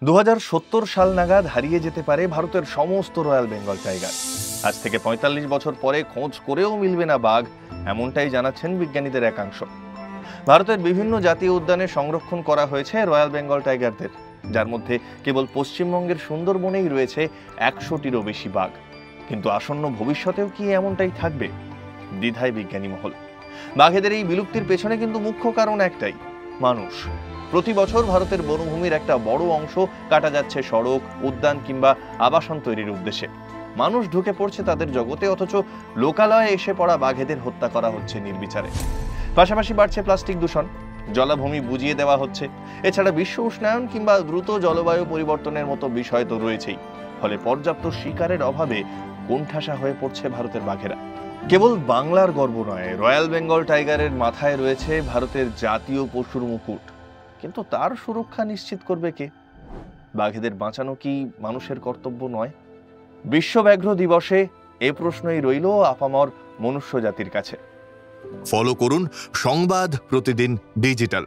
2070 সাল নাগাদ হারিয়ে যেতে পারে ভারতের সমস্ত রয়্যাল বেঙ্গল টাইগার। আজ থেকে 45 বছর পরে খোঁজ করেও মিলবে না বাঘ, এমনটাই জানাচ্ছেন বিজ্ঞানীদের একাংশ। ভারতের বিভিন্ন জাতীয় উদ্যানে সংরক্ষণ করা হয়েছে রয়্যাল বেঙ্গল টাইগারদের, যার মধ্যে কেবল পশ্চিমবঙ্গের সুন্দরবনেই রয়েছে 100টিরও বেশি বাঘ। কিন্তু আসন্ন ভবিষ্যতেও কি এমনটাই থাকবে? দ্বিধায় বিজ্ঞানী মহল। বাঘেদের এই বিলুপ্তির পেছনে কিন্তু মুখ্য কারণ একটাই, মানুষ। প্রতি বছর ভারতের বনভূমির একটা বড় অংশ কাটা যাচ্ছে সড়ক, উদ্যান কিংবা আবাসন তৈরির উদ্দেশ্যে। মানুষ ঢুকে পড়ছে তাদের জগতে, অথচ লোকালয়ে এসে পড়া বাঘেদের হত্যা করা হচ্ছে নির্বিচারে। পাশাপাশি বাড়ছে প্লাস্টিক দূষণ, জলাভূমি বুজিয়ে দেওয়া হচ্ছে। এছাড়া বিশ্ব উষ্ণায়ন কিংবা দ্রুত জলবায়ু পরিবর্তনের মতো বিষয় তো রয়েছেই। ফলে পর্যাপ্ত শিকারের অভাবে কোণঠাসা হয়ে পড়ছে ভারতের বাঘেরা। কেবল বাংলার গর্ব নয়, রয়্যাল বেঙ্গল টাইগারের মাথায় রয়েছে ভারতের জাতীয় পশুর মুকুট। কিন্তু তার সুরক্ষা নিশ্চিত করবে কে? বাঘেদের বাঁচানো কি মানুষের কর্তব্য নয়? বিশ্ব ব্যাঘ্র দিবসে এ প্রশ্নই রইল আপামর মনুষ্য জাতির কাছে। ফলো করুন সংবাদ প্রতিদিন ডিজিটাল।